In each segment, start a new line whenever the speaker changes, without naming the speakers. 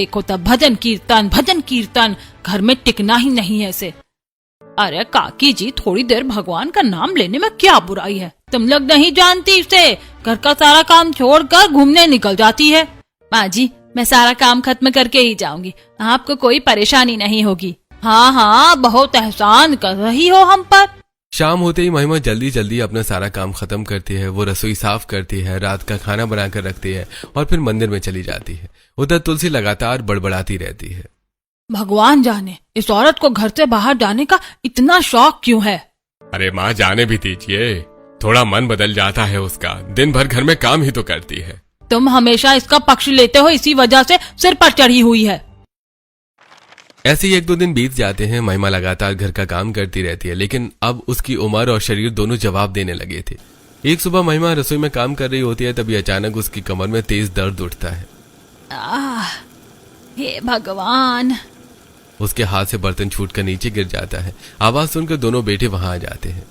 देखो तब भजन कीर्तन, घर में टिकना ही नहीं है ऐसे। अरे काकी जी, थोड़ी देर भगवान का नाम लेने में क्या बुराई है? तुम लोग नहीं जानती इसे, घर का सारा काम छोड़कर घूमने निकल जाती है। माँ जी, मैं सारा काम खत्म करके ही जाऊंगी, आपको कोई परेशानी नहीं होगी। हाँ हाँ, बहुत एहसान कर रही हो हम पर।
शाम होते ही महिमा जल्दी जल्दी अपना सारा काम खत्म करती है। वो रसोई साफ करती है, रात का खाना बनाकर रखती है और फिर मंदिर में चली जाती है। उधर तुलसी लगातार बड़बड़ाती रहती है।
भगवान जाने इस औरत को घर से बाहर जाने का इतना शौक क्यों है।
अरे माँ, जाने भी दीजिए, थोड़ा मन बदल जाता है उसका, दिन भर घर में काम ही तो करती है।
तुम हमेशा इसका पक्ष लेते हो, इसी वजह से सिर पर चढ़ी हुई है।
ऐसे ही 1-2 दिन बीत जाते हैं। महिमा लगातार घर का काम करती रहती है, लेकिन अब उसकी उम्र और शरीर दोनों जवाब देने लगे थे। एक सुबह महिमा रसोई में काम कर रही होती है, तभी अचानक उसकी कमर में तेज दर्द उठता है।
हे भगवान।
उसके हाथ से बर्तन छूटकर नीचे गिर जाता है। आवाज सुनकर दोनों बेटे वहां आ जाते हैं।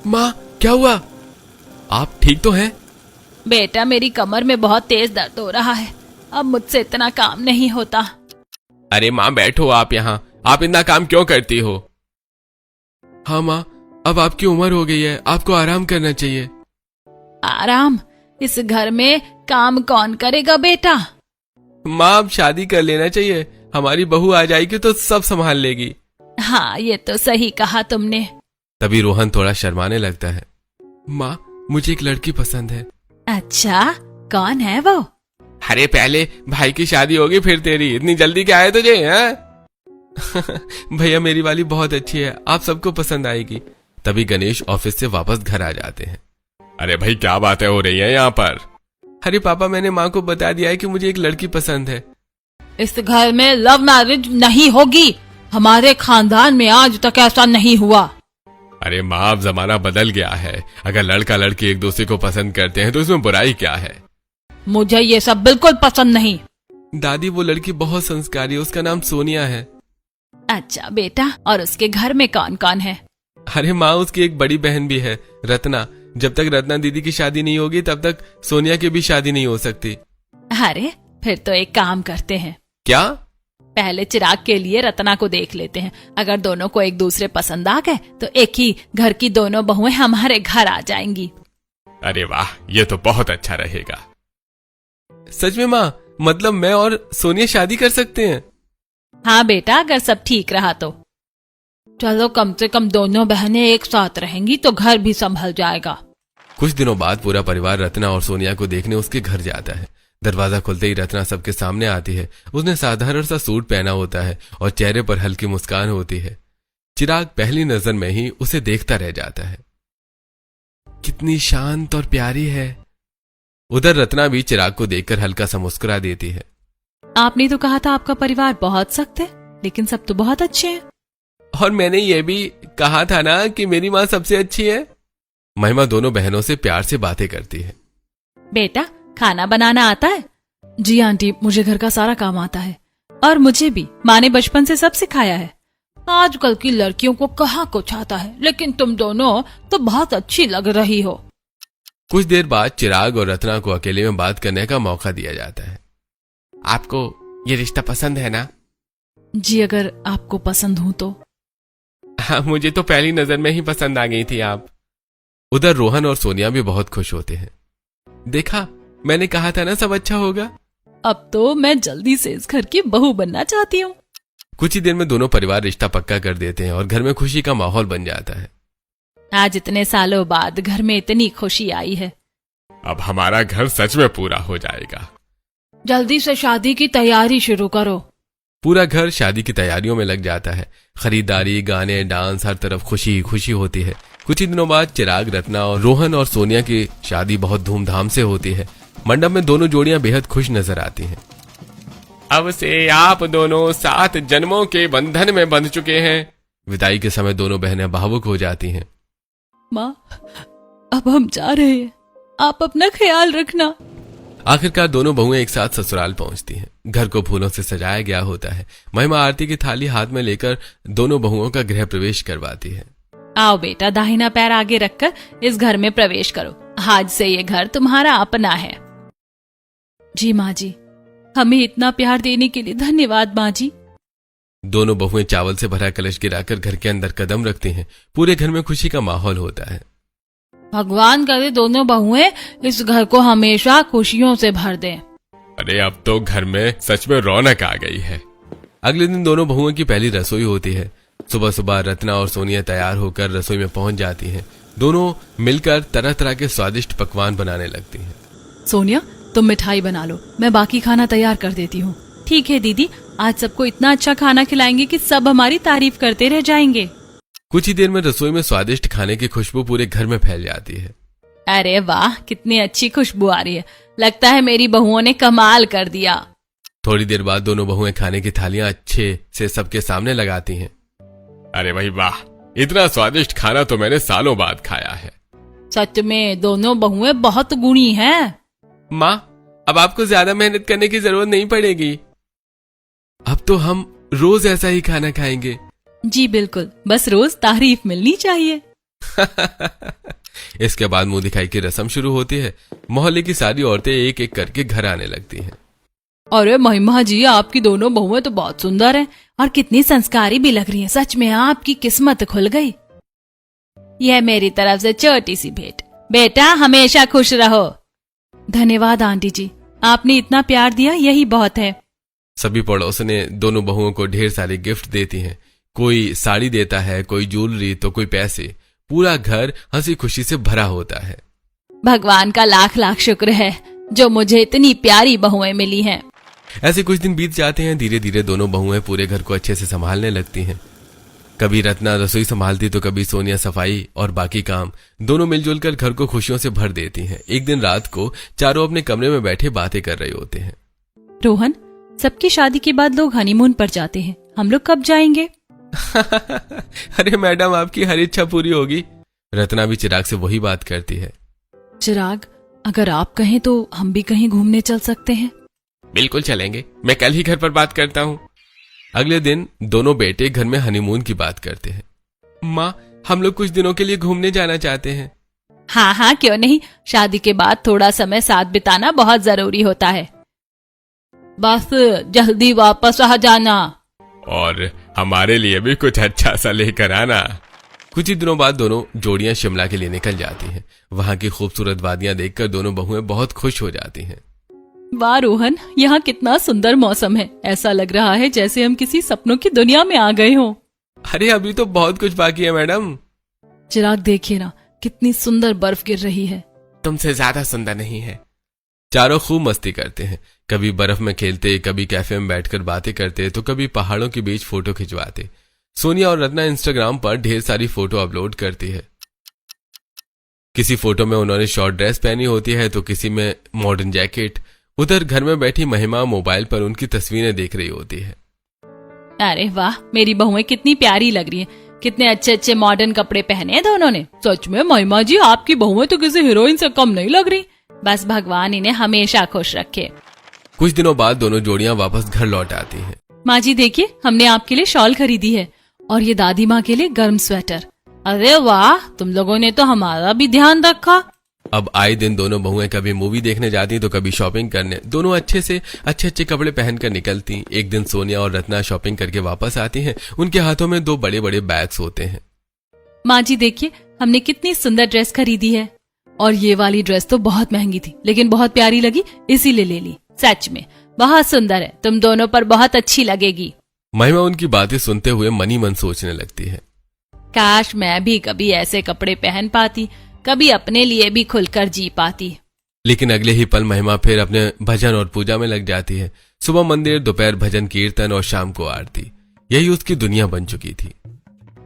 माँ, क्या हुआ? आप ठीक तो हैं?
बेटा, मेरी कमर में बहुत तेज दर्द हो रहा है, अब मुझसे इतना काम नहीं होता।
अरे माँ, बैठो आप यहाँ, आप इतना काम क्यों करती हो?
हाँ माँ, अब आपकी उम्र हो गई है, आपको आराम करना चाहिए।
आराम? इस घर में काम कौन करेगा बेटा?
माँ, अब शादी कर लेना चाहिए, हमारी बहू आ जाएगी तो सब संभाल लेगी।
हाँ, ये तो सही कहा तुमने।
तभी रोहन थोड़ा शर्माने लगता है। माँ, मुझे एक लड़की पसंद है।
अच्छा, कौन है वो?
अरे पहले भाई की शादी होगी फिर तेरी, इतनी जल्दी क्या है तुझे?
भैया, मेरी वाली बहुत अच्छी है, आप सबको पसंद आएगी। तभी गणेश ऑफिस से वापस घर आ जाते हैं।
अरे भाई, क्या बातें हो रही हैं यहाँ पर?
अरे पापा, मैंने माँ को बता दिया है कि मुझे एक लड़की पसंद है।
इस घर में लव मैरिज नहीं होगी, हमारे खानदान में आज तक ऐसा नहीं हुआ।
अरे माँ, अब जमाना बदल गया है, अगर लड़का लड़की एक दूसरे को पसंद करते हैं तो इसमें बुराई क्या है?
मुझे ये सब बिल्कुल पसंद नहीं।
दादी, वो लड़की बहुत संस्कारी है, उसका नाम सोनिया है।
अच्छा बेटा, और उसके घर में कौन कौन है?
अरे माँ, उसकी एक बड़ी बहन भी है, रत्ना। जब तक रत्ना दीदी की शादी नहीं होगी तब तक सोनिया की भी शादी नहीं हो सकती।
अरे फिर तो एक काम करते हैं।
क्या?
पहले चिराग के लिए रत्ना को देख लेते हैं, अगर दोनों को एक दूसरे पसंद आ गए तो एक ही घर की दोनों बहुएं हमारे घर आ जाएंगी।
अरे वाह, ये तो बहुत अच्छा रहेगा।
सच में माँ? मतलब मैं और सोनिया शादी कर सकते हैं?
हाँ बेटा, अगर सब ठीक रहा तो। चलो, कम से कम दोनों बहनें एक साथ रहेंगी तो घर भी संभल जाएगा।
कुछ दिनों बाद पूरा परिवार रत्ना और सोनिया को देखने उसके घर जाता है। दरवाजा खुलते ही रत्ना सबके सामने आती है। उसने साधारण सा सूट पहना होता है और चेहरे पर हल्की मुस्कान होती है। चिराग पहली नजर में ही उसे देखता रह जाता है। कितनी शांत और प्यारी है। उधर रत्ना भी चिराग को देखकर हल्का सा मुस्कुरा देती है।
आपने तो कहा था आपका परिवार बहुत सख्त है, लेकिन सब तो बहुत अच्छे हैं।
और मैंने ये भी कहा था ना कि मेरी माँ सबसे अच्छी है। महिमा दोनों बहनों से प्यार से बातें करती है।
बेटा, खाना बनाना आता है? जी आंटी, मुझे घर का सारा काम आता है, और मुझे भी माँ ने बचपन से सब सिखाया है। आजकल की लड़कियों को कहाँ कुछ आता है, लेकिन तुम दोनों तो बहुत अच्छी लग रही हो।
कुछ देर बाद चिराग और रत्ना को अकेले में बात करने का मौका दिया जाता है। आपको ये रिश्ता पसंद है ना?
जी, अगर आपको पसंद हूं तो।
हाँ, मुझे तो पहली नजर में ही पसंद आ गई थी आप। उधर रोहन और सोनिया भी बहुत खुश होते हैं। देखा, मैंने कहा था ना सब अच्छा होगा।
अब तो मैं जल्दी से इस घर की बहू बनना चाहती हूँ।
कुछ ही देर में दोनों परिवार रिश्ता पक्का कर देते हैं और घर में खुशी का माहौल बन जाता है।
आज इतने सालों बाद घर में इतनी खुशी आई है।
अब हमारा घर सच में पूरा हो जाएगा।
जल्दी से शादी की तैयारी शुरू करो।
पूरा घर शादी की तैयारियों में लग जाता है। खरीदारी, गाने, डांस, हर तरफ खुशी खुशी होती है। कुछ ही दिनों बाद चिराग, रत्ना और रोहन और सोनिया की शादी बहुत धूमधाम से होती है। मंडप में दोनों जोड़ियां बेहद खुश नजर आती हैं।
अब से आप दोनों 7 जन्मों के बंधन में बंध चुके हैं।
विदाई के समय दोनों बहनें भावुक हो जाती हैं।
माँ, अब हम जा रहे हैं, आप अपना ख्याल रखना।
आखिरकार दोनों बहुएं एक साथ ससुराल पहुंचती हैं। घर को फूलों से सजाया गया होता है। महिमा आरती की थाली हाथ में लेकर दोनों बहुओं का गृह प्रवेश करवाती है।
आओ बेटा, दाहिना पैर आगे रखकर इस घर में प्रवेश करो। आज से ये घर तुम्हारा अपना है। जी माँ जी। हमें इतना प्यार देने के लिए धन्यवाद माँ जी।
दोनों बहुएं चावल से भरा कलश गिराकर घर के अंदर कदम रखती हैं। पूरे घर में खुशी का माहौल होता है।
भगवान करे दोनों बहुएं इस घर को हमेशा खुशियों से भर दें।
अरे अब तो घर में सच में रौनक आ गई है।
अगले दिन दोनों बहुओं की पहली रसोई होती है। सुबह सुबह रत्ना और सोनिया तैयार होकर रसोई में पहुंच जाती हैं। दोनों मिलकर तरह तरह के स्वादिष्ट पकवान बनाने लगती हैं।
सोनिया, तुम मिठाई बना लो, मैं बाकी खाना तैयार कर देती हूँ। ठीक है दीदी, आज सबको इतना अच्छा खाना खिलाएंगे कि सब हमारी तारीफ करते रह जाएंगे।
कुछ ही देर में रसोई में स्वादिष्ट खाने की खुशबू पूरे घर में फैल जाती है।
अरे वाह, कितनी अच्छी खुशबू आ रही है। लगता है मेरी बहुओं ने कमाल कर दिया।
थोड़ी देर बाद दोनों बहुएं खाने की थालियां अच्छे से सबके सामने लगाती हैं।
अरे भाई वाह, इतना स्वादिष्ट खाना तो मैंने सालों बाद खाया है।
सच में दोनों बहुएं बहुत गुणी हैं।
माँ, अब आपको ज्यादा मेहनत करने की जरूरत नहीं पड़ेगी। अब तो हम रोज ऐसा ही खाना खाएंगे।
जी बिल्कुल, बस रोज तारीफ मिलनी चाहिए।
इसके बाद मुंह दिखाई की रस्म शुरू होती है। मोहल्ले की सारी औरतें एक एक करके घर आने लगती हैं।
अरे महिमा जी, आपकी दोनों बहुएं तो बहुत सुंदर हैं और कितनी संस्कारी भी लग रही हैं। सच में आपकी किस्मत खुल गई। यह मेरी तरफ से छोटी सी भेंट। बेटा हमेशा खुश रहो। धन्यवाद आंटी जी, आपने इतना प्यार दिया, यही बहुत है।
सभी पड़ोसने दोनों बहुओं को ढेर सारे गिफ्ट देती हैं। कोई साड़ी देता है, कोई ज्वेलरी तो कोई पैसे। पूरा घर हंसी खुशी से भरा होता है।
भगवान का लाख लाख शुक्र है जो मुझे इतनी प्यारी बहुएं मिली हैं।
ऐसे कुछ दिन बीत जाते हैं। धीरे धीरे दोनों बहुएं पूरे घर को अच्छे से संभालने लगती हैं। कभी रत्ना रसोई संभालती तो कभी सोनिया सफाई और बाकी काम। दोनों मिलजुल कर घर को खुशियों से भर देती हैं। एक दिन रात को चारों अपने कमरे में बैठे बातें कर रहे होते हैं।
रोहन, सबकी शादी के बाद लोग हनीमून पर जाते हैं, हम लोग कब जाएंगे?
अरे मैडम, आपकी हर इच्छा पूरी होगी। रत्ना भी चिराग से वही बात करती है।
चिराग, अगर आप कहें तो हम भी कहीं घूमने चल सकते हैं।
बिल्कुल चलेंगे, मैं कल ही घर पर बात करता हूँ। अगले दिन दोनों बेटे घर में हनीमून की बात करते हैं। माँ, हम लोग कुछ दिनों के लिए घूमने जाना चाहते हैं।
हाँ हाँ, क्यों नहीं। शादी के बाद थोड़ा समय साथ बिताना बहुत जरूरी होता है। बस जल्दी वापस आ जाना।
और हमारे लिए भी कुछ अच्छा सा लेकर आना।
कुछ ही दिनों बाद दोनों जोड़ियां शिमला के लिए निकल जाती हैं। वहां की खूबसूरत वादियां देखकर दोनों बहुएं बहुत खुश हो जाती हैं।
वाह रोहन, यहाँ कितना सुंदर मौसम है। ऐसा लग रहा है जैसे हम किसी सपनों की दुनिया में आ गए हों।
अरे अभी तो बहुत कुछ बाकी है मैडम।
चिराग, देखिए ना, कितनी सुंदर बर्फ गिर रही है।
तुमसे ज्यादा सुंदर नहीं है। चारों खूब मस्ती करते हैं। कभी बर्फ में खेलते, कभी कैफे में बैठकर बातें करते, तो कभी पहाड़ों के बीच फोटो खिंचवाते। सोनिया और रत्ना इंस्टाग्राम पर ढेर सारी फोटो अपलोड करती है। किसी फोटो में उन्होंने शॉर्ट ड्रेस पहनी होती है तो किसी में मॉडर्न जैकेट। उधर घर में बैठी महिमा मोबाइल पर उनकी तस्वीरें देख रही होती है।
अरे वाह, मेरी बहुएं कितनी प्यारी लग रही हैं। कितने अच्छे अच्छे मॉडर्न कपड़े पहने हैं दोनों ने। सच में महिमा जी, आपकी बहुएं तो किसी हीरोइन से कम नहीं लग रही। बस भगवान इन्हें हमेशा खुश रखे।
कुछ दिनों बाद दोनों जोड़ियां वापस घर लौट आती हैं।
माँ जी देखिए, हमने आपके लिए शॉल खरीदी है और ये दादी माँ के लिए गर्म स्वेटर। अरे वाह, तुम लोगों ने तो हमारा भी ध्यान रखा।
अब आए दिन दोनों बहुएं कभी मूवी देखने जाती तो कभी शॉपिंग करने। दोनों अच्छे से अच्छे कपड़े पहनकर निकलती। एक दिन सोनिया और रत्ना शॉपिंग करके वापस आती हैं। उनके हाथों में 2 बड़े बड़े बैग्स होते हैं।
माँ जी देखिए, हमने कितनी सुंदर ड्रेस खरीदी है। और ये वाली ड्रेस तो बहुत महंगी थी, लेकिन बहुत प्यारी लगी, इसीलिए ले ली। सच में बहुत सुंदर है, तुम दोनों पर बहुत अच्छी लगेगी।
महिमा उनकी बातें सुनते हुए मन ही मन सोचने लगती है,
काश मैं भी कभी ऐसे कपड़े पहन पाती, कभी अपने लिए भी खुलकर जी पाती।
लेकिन अगले ही पल महिमा फिर अपने भजन और पूजा में लग जाती है। सुबह मंदिर, दोपहर भजन कीर्तन और शाम को आरती। यही उसकी दुनिया बन चुकी थी।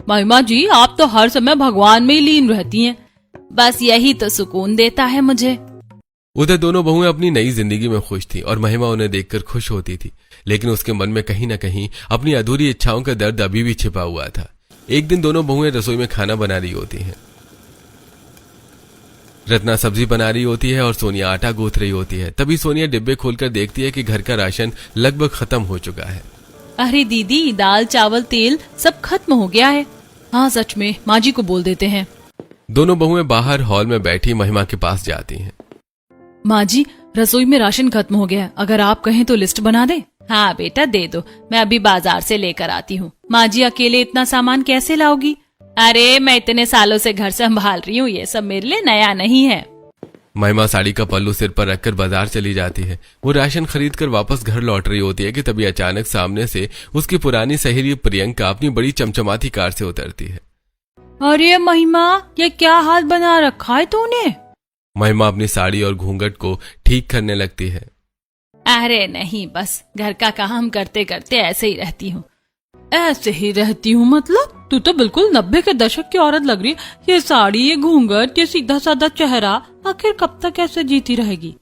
महिमा जी, आप तो हर समय भगवान में ही लीन रहती हैं। बस यही तो सुकून देता है मुझे।
उधर दोनों बहुएं अपनी नई जिंदगी में खुश थी और महिमा उन्हें देखकर खुश होती थी, लेकिन उसके मन में कहीं न कहीं अपनी अधूरी इच्छाओं का दर्द अभी भी छिपा हुआ था। एक दिन दोनों बहुएं रसोई में खाना बना रही होती हैं। रत्ना सब्जी बना रही होती है और सोनिया आटा गूंथ रही होती है। तभी सोनिया डिब्बे खोलकर देखती है कि घर का राशन लगभग खत्म हो चुका है।
अरे दीदी, दाल चावल तेल सब खत्म हो गया है। हाँ सच में, माँ जी को बोल देते हैं।
दोनों बहुएं बाहर हॉल में बैठी महिमा के पास जाती हैं।
माँ जी, रसोई में राशन खत्म हो गया है, अगर आप कहें तो लिस्ट बना दे। हाँ बेटा दे दो, मैं अभी बाजार से लेकर आती हूँ। माँ जी अकेले इतना सामान कैसे लाओगी? अरे मैं इतने सालों से घर संभाल रही हूँ, ये सब मेरे लिए नया नहीं है।
महिमा साड़ी का पल्लू सिर पर रखकर बाजार चली जाती है। वो राशन खरीद कर वापस घर लौट रही होती है कि तभी अचानक सामने से उसकी पुरानी सहेली प्रियंका अपनी बड़ी चमचमाती कार से उतरती है।
अरे महिमा, ये क्या हाल बना रखा है तूने?
महिमा अपनी साड़ी और घूंघट को ठीक करने लगती है।
अरे नहीं, बस घर का काम करते करते ऐसे ही रहती हूँ। ऐसे ही रहती हूँ मतलब? तू तो बिल्कुल 90 के दशक की औरत लग रही है। ये साड़ी, ये घूंघट, ये सीधा साधा चेहरा, आखिर कब तक ऐसे जीती रहेगी?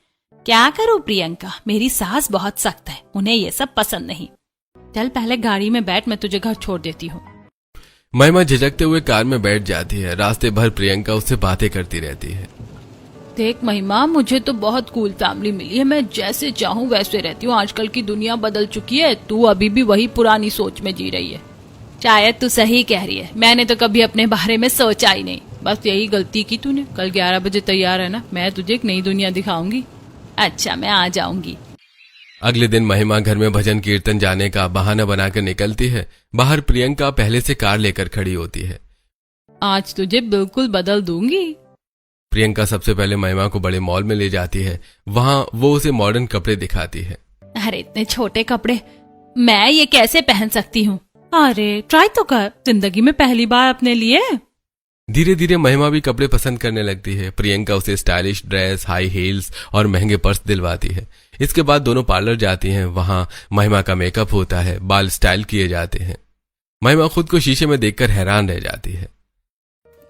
क्या करूँ प्रियंका, मेरी सास बहुत सख्त है, उन्हें ये सब पसंद नहीं। चल पहले गाड़ी में बैठ, मैं तुझे घर छोड़ देती हूँ।
महिमा झिझकते हुए कार में बैठ जाती है। रास्ते भर प्रियंका उससे बातें करती रहती है।
देख महिमा, मुझे तो बहुत कूल फैमिली मिली है, मैं जैसे चाहूँ वैसे रहती हूँ। आजकल की दुनिया बदल चुकी है, तू अभी भी वही पुरानी सोच में जी रही है। शायद तू सही कह रही है, मैंने तो कभी अपने बारे में सोचा ही नहीं। बस यही गलती की तूने। कल 11 बजे तैयार है ना, मैं तुझे एक नई दुनिया दिखाऊंगी। अच्छा, मैं आ जाऊंगी।
अगले दिन महिमा घर में भजन कीर्तन जाने का बहाना बनाकर निकलती है। बाहर प्रियंका पहले से कार लेकर खड़ी होती है।
आज तुझे बिल्कुल बदल दूंगी।
प्रियंका सबसे पहले महिमा को बड़े मॉल में ले जाती है। वहां वो उसे मॉडर्न कपड़े दिखाती है।
अरे इतने छोटे कपड़े मैं ये कैसे पहन सकती हूँ? अरे ट्राई तो कर, जिंदगी में पहली बार अपने लिए।
धीरे धीरे महिमा भी कपड़े पसंद करने लगती है। प्रियंका उसे स्टाइलिश ड्रेस, हाई हील्स और महंगे पर्स दिलवाती है। इसके बाद दोनों पार्लर जाती हैं। वहां महिमा का मेकअप होता है, बाल स्टाइल किए जाते हैं। महिमा खुद को शीशे में देखकर हैरान रह जाती है।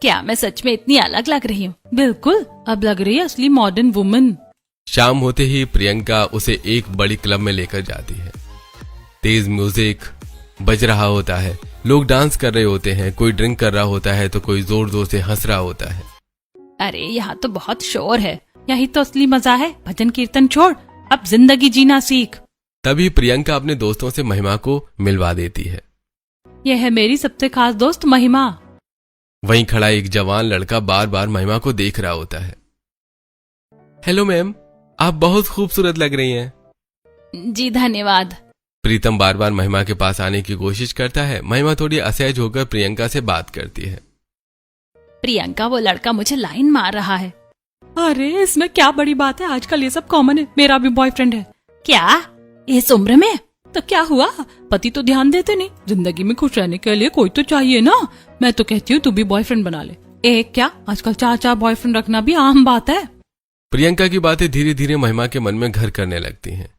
क्या मैं सच में इतनी अलग लग रही हूँ? बिल्कुल, अब लग रही है असली मॉडर्न वुमन।
शाम होते ही प्रियंका उसे एक बड़ी क्लब में लेकर जाती है। तेज म्यूजिक बज रहा होता है, लोग डांस कर रहे होते हैं, कोई ड्रिंक कर रहा होता है तो कोई जोर जोर से हंस रहा होता है।
अरे यहाँ तो बहुत शोर है, यही तो असली मजा है। भजन कीर्तन छोड़, अब जिंदगी जीना सीख।
तभी प्रियंका अपने दोस्तों से महिमा को मिलवा देती है।
यह है मेरी सबसे खास दोस्त महिमा।
वहीं खड़ा एक जवान लड़का बार बार महिमा को देख रहा होता है। हेलो मैम, आप बहुत खूबसूरत लग रही हैं।
जी धन्यवाद।
प्रीतम बार बार महिमा के पास आने की कोशिश करता है। महिमा थोड़ी असहज होकर प्रियंका से बात करती है।
प्रियंका, वो लड़का मुझे लाइन मार रहा है। अरे इसमें क्या बड़ी बात है, आजकल ये सब कॉमन है, मेरा भी बॉयफ्रेंड है। क्या इस उम्र में? तो क्या हुआ, पति तो ध्यान देते नहीं। जिंदगी में खुश रहने के लिए कोई तो चाहिए ना। मैं तो कहती हूँ तू भी बॉयफ्रेंड बना ले। एक क्या, आजकल 4 बॉयफ्रेंड रखना भी आम बात है।
प्रियंका की बातें धीरे धीरे महिमा के मन में घर करने लगती हैं।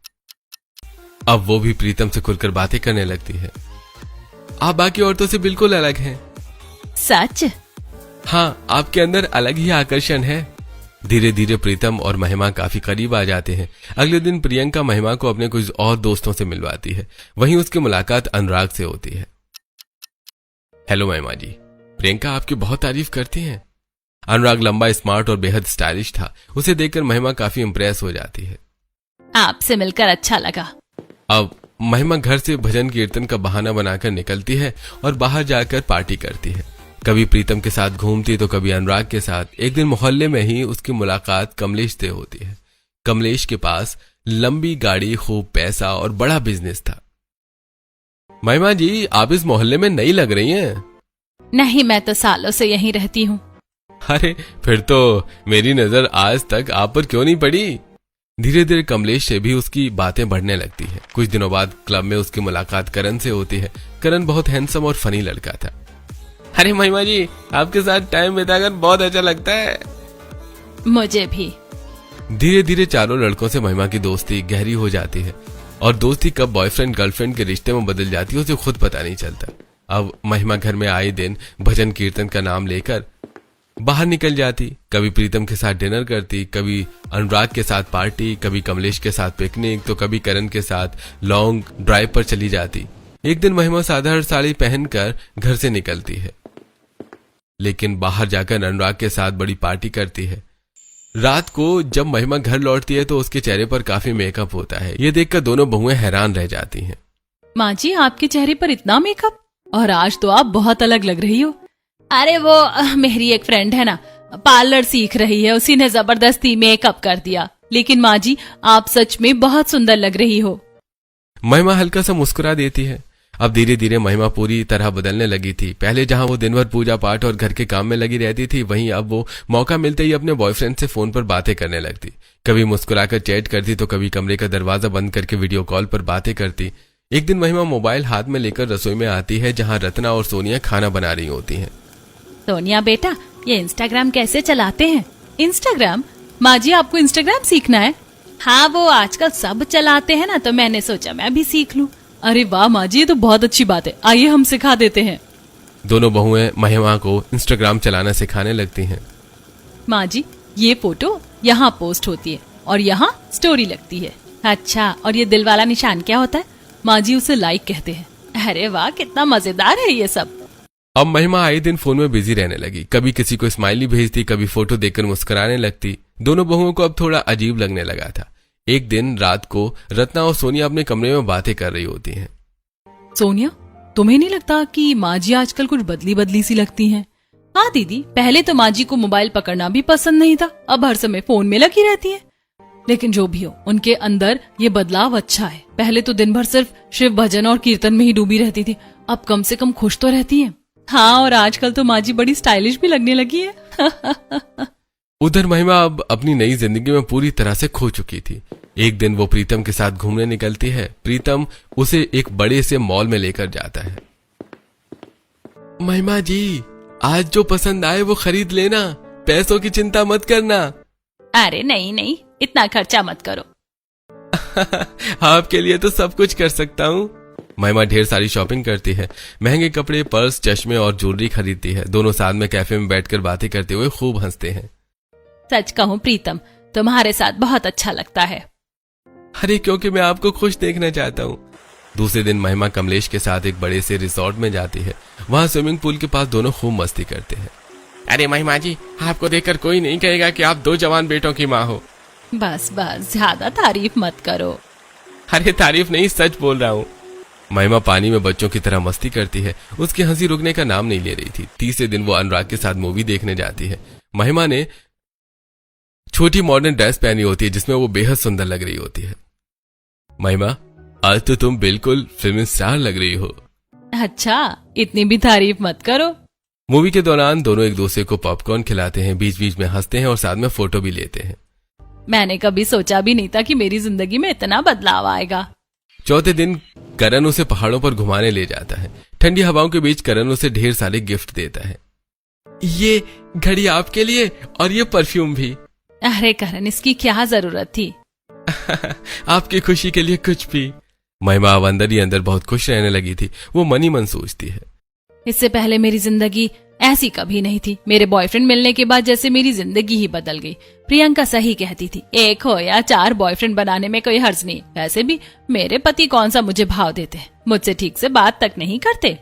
अब वो भी प्रीतम से खुलकर बातें करने लगती है। आप बाकी औरतों से बिल्कुल अलग हैं।
सच?
हाँ, आपके अंदर अलग ही आकर्षण है। धीरे धीरे प्रीतम और महिमा काफी करीब आ जाते हैं। अगले दिन प्रियंका महिमा को अपने कुछ और दोस्तों से मिलवाती है। वहीं उसकी मुलाकात अनुराग से होती है। हेलो महिमा जी, प्रियंका आपकी बहुत तारीफ करती हैं। अनुराग लंबा, स्मार्ट और बेहद स्टाइलिश था। उसे देखकर महिमा काफी इंप्रेस हो जाती है।
आपसे मिलकर अच्छा लगा।
अब महिमा घर से भजन कीर्तन का बहाना बनाकर निकलती है और बाहर जाकर पार्टी करती है। कभी प्रीतम के साथ घूमती तो कभी अनुराग के साथ। एक दिन मोहल्ले में ही उसकी मुलाकात कमलेश से होती है। कमलेश के पास लंबी गाड़ी, खूब पैसा और बड़ा बिजनेस था। महिमा जी, आप इस मोहल्ले में नई लग रही हैं।
नहीं, मैं तो सालों से यहीं रहती हूँ।
अरे फिर तो मेरी नजर आज तक आप पर क्यों नहीं पड़ी। धीरे धीरे कमलेश से भी उसकी बातें बढ़ने लगती है। कुछ दिनों बाद क्लब में उसकी मुलाकात करण से होती है। करण बहुत हैंडसम और फनी लड़का था। अरे महिमा जी, आपके साथ टाइम बिताकर बहुत अच्छा लगता है।
मुझे भी।
धीरे धीरे चारों लड़कों से महिमा की दोस्ती गहरी हो जाती है और दोस्ती कब बॉयफ्रेंड गर्लफ्रेंड के रिश्ते में बदल जाती है उसे खुद पता नहीं चलता। अब महिमा घर में आए दिन भजन कीर्तन का नाम लेकर बाहर निकल जाती। कभी प्रीतम के साथ डिनर करती, कभी अनुराग के साथ पार्टी, कभी कमलेश के साथ पिकनिक, तो कभी करण के साथ लॉन्ग ड्राइव पर चली जाती। एक दिन महिमा साधारण साड़ी पहनकर घर से निकलती है, लेकिन बाहर जाकर अनुराग के साथ बड़ी पार्टी करती है। रात को जब महिमा घर लौटती है तो उसके चेहरे पर काफी मेकअप होता है। ये देखकर दोनों बहुएं हैरान रह जाती हैं।
माँ जी, आपके चेहरे पर इतना मेकअप, और आज तो आप बहुत अलग लग रही हो। अरे वो मेरी एक फ्रेंड है ना, पार्लर सीख रही है, उसी ने जबरदस्ती मेकअप कर दिया। लेकिन माँ जी आप सच में बहुत सुंदर लग रही हो।
महिमा हल्का सा मुस्कुरा देती है। अब धीरे धीरे महिमा पूरी तरह बदलने लगी थी। पहले जहां वो दिन भर पूजा पाठ और घर के काम में लगी रहती थी, वहीं अब वो मौका मिलते ही अपने बॉयफ्रेंड से फोन पर बातें करने लगती। कभी मुस्कुराकर चैट करती तो कभी कमरे का दरवाजा बंद करके वीडियो कॉल पर बातें करती। एक दिन महिमा मोबाइल हाथ में लेकर रसोई में आती है, जहां रत्ना और सोनिया खाना बना रही होती हैं।
सोनिया बेटा, ये इंस्टाग्राम कैसे चलाते हैं? इंस्टाग्राम? माँ जी आपको इंस्टाग्राम सीखना है? हाँ, वो आजकल सब चलाते हैं ना, तो मैंने सोचा मैं भी सीख लूं। अरे वाह माँ जी, ये तो बहुत अच्छी बात है, आइए हम सिखा देते हैं।
दोनों बहुएं महिमा को इंस्टाग्राम चलाना सिखाने लगती हैं।
माँ जी ये फोटो यहाँ पोस्ट होती है और यहाँ स्टोरी लगती है। अच्छा, और ये दिल वाला निशान क्या होता है? माँ जी उसे लाइक कहते हैं। अरे वाह, कितना मजेदार है ये सब।
अब महिमा आए दिन फोन में बिजी रहने लगी। कभी किसी को स्माइली भेजती, कभी फोटो देखकर मुस्कुराने लगती। दोनों बहुओं को अब थोड़ा अजीब लगने लगा था। एक दिन रात को रत्ना और सोनिया अपने कमरे में बातें कर रही होती हैं।
सोनिया, तुम्हें नहीं लगता कि माँ जी आजकल कुछ बदली बदली सी लगती हैं? हाँ दीदी, पहले तो माँ जी को मोबाइल पकड़ना भी पसंद नहीं था, अब हर समय फोन में लगी रहती है। लेकिन जो भी हो, उनके अंदर ये बदलाव अच्छा है। पहले तो दिन भर सिर्फ शिव भजन और कीर्तन में ही डूबी रहती थी, अब कम से कम खुश तो रहती है। हाँ, और आजकल तो माँ जी बड़ी स्टाइलिश भी लगने लगी है।
उधर महिमा अब अपनी नई जिंदगी में पूरी तरह से खो चुकी थी। एक दिन वो प्रीतम के साथ घूमने निकलती है। प्रीतम उसे एक बड़े से मॉल में लेकर जाता है। महिमा जी, आज जो पसंद आए वो खरीद लेना, पैसों की चिंता मत करना।
अरे नहीं नहीं, इतना खर्चा मत करो।
आपके लिए तो सब कुछ कर सकता हूँ। महिमा ढेर सारी शॉपिंग करती है। महंगे कपड़े, पर्स, चश्मे और ज्वेलरी खरीदती है। दोनों साथ में कैफे में बैठकर बातें करते हुए खूब हंसते हैं।
सच कहूँ प्रीतम, तुम्हारे साथ बहुत अच्छा लगता है।
अरे क्योंकि मैं आपको खुश देखना चाहता हूँ। दूसरे दिन महिमा कमलेश के साथ एक बड़े से रिसोर्ट में जाती है। वहाँ स्विमिंग पूल के पास दोनों खूब मस्ती करते हैं।
अरे महिमा जी, आपको देखकर कोई नहीं कहेगा कि आप 2 जवान बेटों की माँ हो।
बस बस, ज्यादा तारीफ मत करो।
अरे तारीफ नहीं, सच बोल रहा हूँ। महिमा पानी में बच्चों की तरह मस्ती करती है। उसकी हंसी रुकने का नाम नहीं ले रही थी। तीसरे दिन वो अनुराग के साथ मूवी देखने जाती है। महिमा ने छोटी मॉडर्न ड्रेस पहनी होती है, जिसमें वो बेहद सुंदर लग रही होती है। महिमा, आज तो तुम बिल्कुल फिल्म स्टार लग रही हो।
अच्छा, इतनी भी तारीफ मत करो।
मूवी के दौरान दोनों एक दूसरे को पॉपकॉर्न खिलाते हैं, बीच बीच में हंसते हैं और साथ में फोटो भी लेते हैं।
मैंने कभी सोचा भी नहीं था कि मेरी जिंदगी में इतना बदलाव आएगा।
चौथे दिन करण उसे पहाड़ों पर घुमाने ले जाता है। ठंडी हवाओं के बीच करण उसे ढेर सारे गिफ्ट देता है। ये घड़ी आपके लिए और ये परफ्यूम भी।
अरे करण, इसकी क्या जरूरत थी?
आपकी खुशी के लिए कुछ भी। महिमा अब अंदर ही अंदर बहुत खुश रहने लगी थी। वो मन ही मन सोचती है,
इससे पहले मेरी जिंदगी ऐसी कभी नहीं थी। मेरे बॉयफ्रेंड मिलने के बाद जैसे मेरी जिंदगी ही बदल गई। प्रियंका सही कहती थी, 1 हो या 4 बॉयफ्रेंड बनाने में कोई हर्ज नहीं। वैसे भी मेरे पति कौन सा मुझे भाव देते हैं, मुझसे ठीक से बात तक नहीं करते।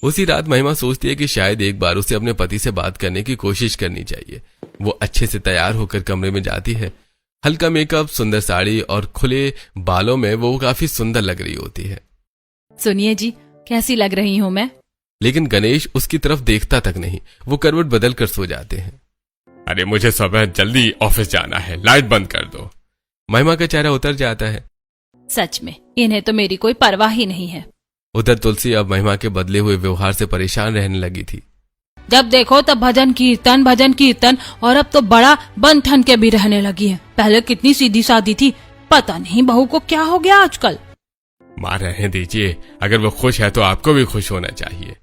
उसी रात महिमा सोचती है कि शायद एक बार उसे अपने पति से बात करने की कोशिश करनी चाहिए। वो अच्छे से तैयार होकर कमरे में जाती है। हल्का मेकअप, सुंदर साड़ी और खुले बालों में वो काफी सुंदर लग रही होती है।
सुनिए जी, कैसी लग रही हूँ मैं?
लेकिन गणेश उसकी तरफ देखता तक नहीं। वो करवट बदल कर सो जाते हैं।
अरे मुझे सुबह जल्दी ऑफिस जाना है, लाइट बंद कर दो।
महिमा का चेहरा उतर जाता है।
सच में इन्हें तो मेरी कोई परवाह ही नहीं है।
उधर तुलसी अब महिमा के बदले हुए व्यवहार से परेशान रहने लगी थी।
जब देखो तब भजन कीर्तन, और अब तो बड़ा बन ठन के भी रहने लगी है। पहले कितनी सीधी सादी थी, पता नहीं बहू को क्या हो गया आजकल।
मां रहने दीजिए, अगर वो खुश है तो आपको भी खुश होना चाहिए।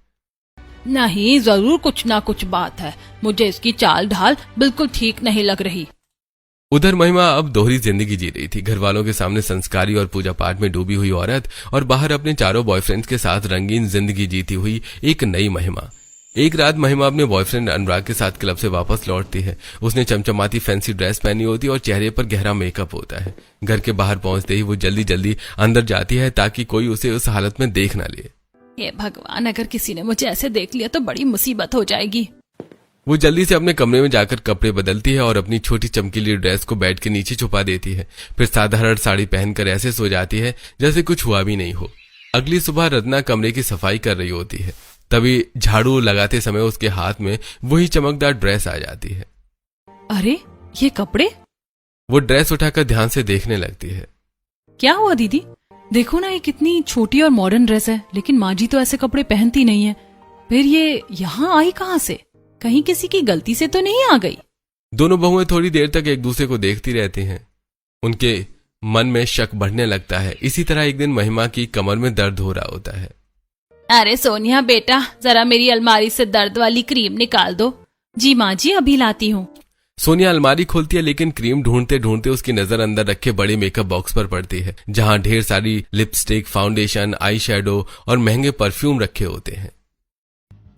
नहीं, जरूर कुछ ना कुछ बात है। मुझे इसकी चाल ढाल बिल्कुल ठीक नहीं लग रही।
उधर महिमा अब दोहरी जिंदगी जी रही थी। घर वालों के सामने संस्कारी और पूजा पाठ में डूबी हुई औरत, और बाहर अपने चारों बॉयफ्रेंड्स के साथ रंगीन जिंदगी जीती हुई एक नई महिमा। एक रात महिमा अपने बॉयफ्रेंड अनुराग के साथ क्लब से वापस लौटती है। उसने चमचमाती फैंसी ड्रेस पहनी होती है और चेहरे पर गहरा मेकअप होता है। घर के बाहर पहुंचते ही वो जल्दी जल्दी अंदर जाती है ताकि कोई उसे उस हालत में देख ना ले।
हे भगवान, अगर किसी ने मुझे ऐसे देख लिया तो बड़ी मुसीबत हो जाएगी।
वो जल्दी से अपने कमरे में जाकर कपड़े बदलती है और अपनी छोटी चमकीली ड्रेस को बेड के नीचे छुपा देती है। फिर साधारण साड़ी पहनकर ऐसे सो जाती है जैसे कुछ हुआ भी नहीं हो। अगली सुबह रत्ना कमरे की सफाई कर रही होती है। तभी झाड़ू लगाते समय उसके हाथ में वही चमकदार ड्रेस आ जाती है।
अरे ये कपड़े!
वो ड्रेस उठाकर ध्यान से देखने लगती है।
क्या हुआ दीदी? देखो ना, ये कितनी छोटी और मॉडर्न ड्रेस है, लेकिन माँ जी तो ऐसे कपड़े पहनती नहीं है। फिर ये यहाँ आई कहाँ से? कहीं किसी की गलती से तो नहीं आ गई?
दोनों बहुएं थोड़ी देर तक एक दूसरे को देखती रहती हैं। उनके मन में शक बढ़ने लगता है। इसी तरह एक दिन महिमा की कमर में दर्द हो रहा होता है।
अरे सोनिया बेटा, जरा मेरी अलमारी से दर्द वाली क्रीम निकाल दो। जी माँ जी, अभी लाती हूँ।
सोनिया अलमारी खोलती है, लेकिन क्रीम ढूंढते ढूंढते उसकी नजर अंदर रखे बड़े मेकअप बॉक्स पर पड़ती है, जहां ढेर सारी लिपस्टिक, फाउंडेशन, आई शेडो और महंगे परफ्यूम रखे होते हैं।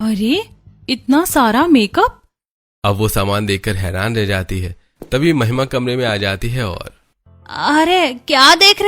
अरे इतना सारा मेकअप!
अब वो सामान देखकर हैरान रह जाती है। तभी महिमा कमरे में आ जाती है और
अरे क्या देख रही